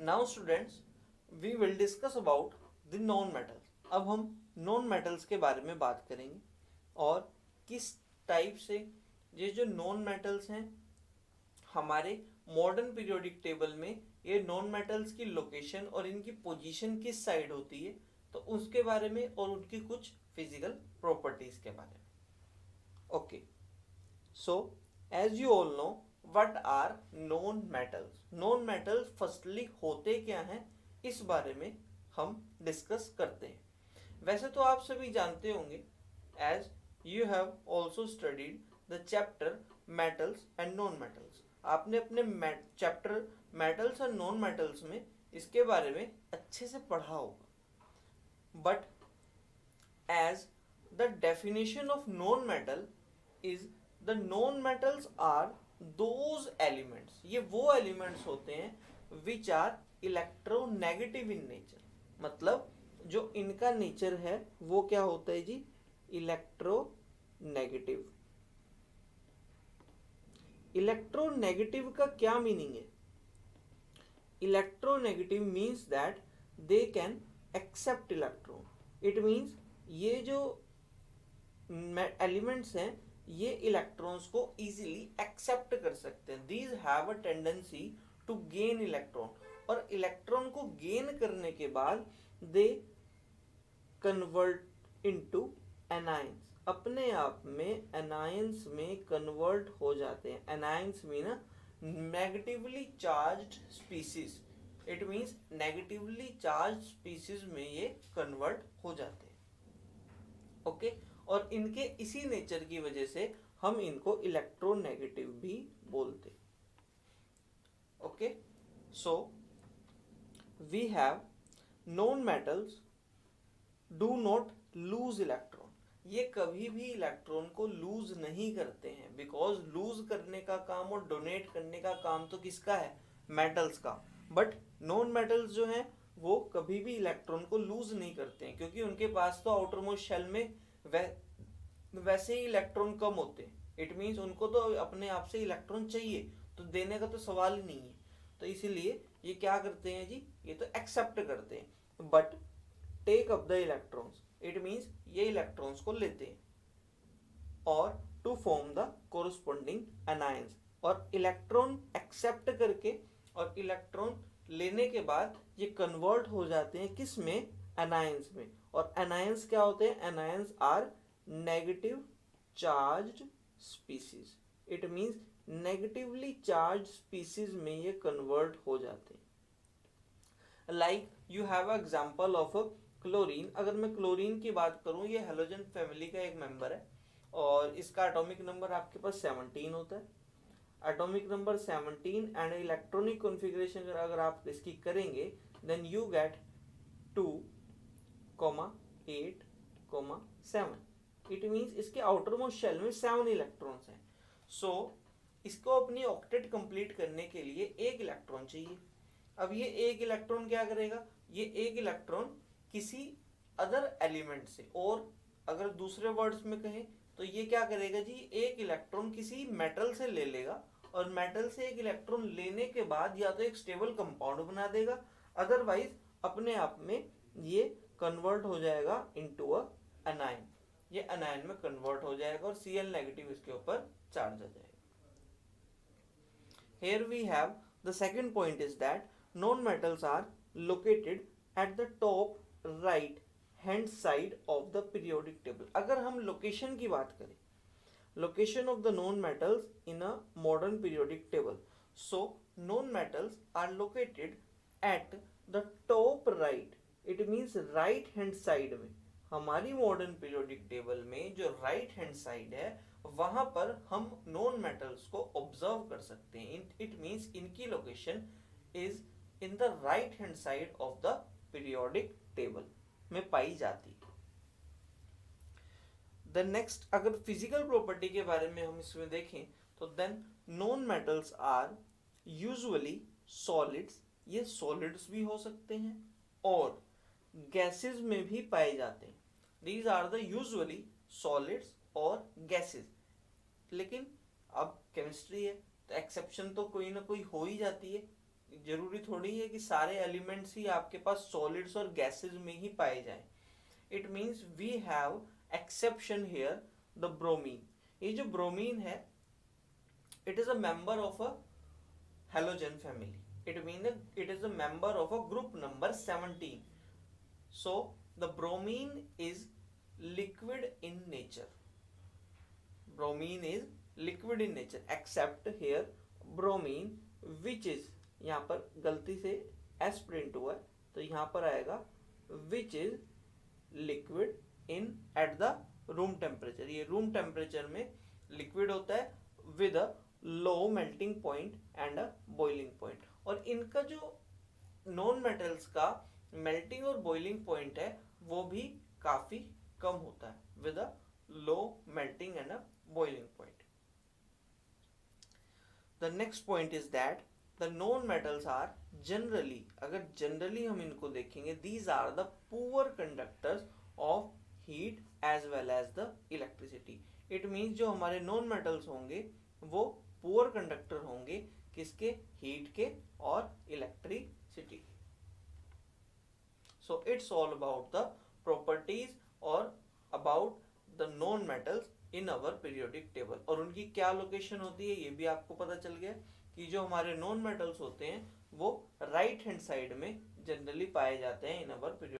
Now students we will discuss about the non metals. अब हम non metals के बारे में बात करेंगे और किस टाइप से ये जो नॉन मेटल्स हैं हमारे मॉडर्न पीरियोडिक टेबल में ये नॉन मेटल्स की लोकेशन और इनकी पोजीशन किस साइड होती है, तो उसके बारे में और उनकी कुछ फिजिकल प्रॉपर्टीज के बारे में। Okay, so as you all know what are non metals. Non metals firstly होते क्या हैं इस बारे में हम डिस्कस करते हैं। वैसे तो आप सभी जानते होंगे as you have also studied the chapter metals and non metals. आपने अपने चैप्टर मेटल्स और नॉन मेटल्स में इसके बारे में अच्छे से पढ़ा होगा। But as the definition of non metal is the non metals are those elements, ये वो एलिमेंट्स होते हैं which are electronegative in nature. मतलब जो इनका नेचर है वो क्या होता है जी, इलेक्ट्रोनेगेटिव। इलेक्ट्रोनेगेटिव का क्या मीनिंग है? Electronegative means that they can accept electron. It means ये जो एलिमेंट्स हैं ये इलेक्ट्रॉन्स को इजीली एक्सेप्ट कर सकते हैं। These have a tendency to gain electron, और इलेक्ट्रॉन को गेन करने के बाद दे कन्वर्ट इनटू एनायंस, अपने आप में एनायंस में कन्वर्ट हो जाते हैं। Anions mean negatively charged species. It means negatively charge species में ये कन्वर्ट हो जाते हैं। ओके, और इनके इसी नेचर की वजह से हम इनको इलेक्ट्रोनेगेटिव भी बोलते। Okay, so we have non metals do not lose electron. ये कभी भी इलेक्ट्रॉन को लूज नहीं करते हैं, बिकॉज लूज करने का काम और डोनेट करने का काम तो किसका है, मेटल्स का। बट नॉन मेटल्स जो हैं वो कभी भी इलेक्ट्रॉन को लूज नहीं करते हैं, क्योंकि उनके पास तो आउटर मोस्ट शेल में वैसे ही इलेक्ट्रॉन कम होते हैं। इट मीन्स उनको तो अपने आप से इलेक्ट्रॉन चाहिए, तो देने का तो सवाल ही नहीं है। तो इसीलिए ये क्या करते हैं जी, ये तो एक्सेप्ट करते हैं but take up the electrons. It means ये इलेक्ट्रॉन्स को लेते हैं और to form the corresponding anions. और इलेक्ट्रॉन एक्सेप्ट करके और इलेक्ट्रॉन लेने के बाद ये कन्वर्ट हो जाते हैं किस में, एनायंस में। और एनायंस क्या होते हैं, anions are negative charged species. It means negatively charge species में ये कन्वर्ट हो जाते हैं। Like you have example of chlorine. अगर मैं क्लोरीन की बात करूं, ये हेलोजन फैमिली का एक मेंबर है और इसका एटॉमिक नंबर आपके पास 17 होता है। Atomic number 17 and electronic configuration अगर आप इसकी करेंगे then you get 2,8,7। It means इसके आउटर मोस्ट शेल में 7 इलेक्ट्रॉन्स हैं। सो इसको अपनी ऑक्टेट कंप्लीट करने के लिए एक इलेक्ट्रॉन चाहिए। अब ये एक इलेक्ट्रॉन क्या करेगा, ये एक इलेक्ट्रॉन किसी अदर एलिमेंट से, और अगर दूसरे वर्ड्स में कहें तो ये क्या करेगा जी, एक इलेक्ट्रॉन किसी मेटल से ले लेगा, और मेटल से एक इलेक्ट्रॉन लेने के बाद या तो एक स्टेबल कंपाउंड बना देगा, अदरवाइज अपने आप में ये कन्वर्ट हो जाएगा इनटू अ एनायन। ये एनायन में कन्वर्ट हो जाएगा और Cl नेगेटिव इसके ऊपर चार्ज आ जाएगा। Here we have the second point is that non-metals are located at the top right hand side of the periodic table. अगर हम लोकेशन की बात करें, location of the non-metals in a modern periodic table. So non-metals are located at the top right. It means right hand side में। हमारी modern periodic table में जो right hand side है वहां पर हम नॉन मेटल्स को ऑब्जर्व कर सकते हैं। इट मींस इनकी location is in the right hand side of the periodic table में पाई जाती है। द नेक्स्ट, अगर फिजिकल प्रॉपर्टी के बारे में हम इसमें देखें तो then non metals are usually solids. ये सॉलिड्स भी हो सकते हैं और गैसेस में भी पाए जाते हैं। These are the usually solids और गैसेस। लेकिन अब केमिस्ट्री है तो एक्सेप्शन तो कोई ना कोई हो ही जाती है। जरूरी थोड़ी है कि सारे एलिमेंट्स ही आपके पास सॉलिड्स और गैसेस में ही पाए जाएं. It means we have exception here, the bromine. ये जो ब्रोमीन है, it is a member of a halogen family. It means it is a member of a group number 17. So the bromine is liquid in nature. Bromine is liquid in nature except here bromine which is, यहाँ पर गलती से s print हुआ है तो यहाँ पर आएगा which is liquid in at the room temperature. ये रूम टेम्परेचर में लिक्विड होता है with a low melting point and a boiling point. और इनका जो नॉन मेटल्स का मेल्टिंग और बॉइलिंग पॉइंट है वो भी काफी कम होता है with a low melting and a boiling point. The next point is that the non metals are generally, अगर जनरली हम इनको देखेंगे, these are the poor conductors of heat as well as the electricity. It means जो हमारे non metals होंगे वो poor conductor होंगे, किसके? हीट के और electricity. So it's all about the properties और about the non metals in our periodic table. और उनकी क्या लोकेशन होती है ये भी आपको पता चल गया कि जो हमारे नॉन मेटल्स होते हैं वो राइट हैंड साइड में जनरली पाए जाते हैं इन अवर पीरियोडिक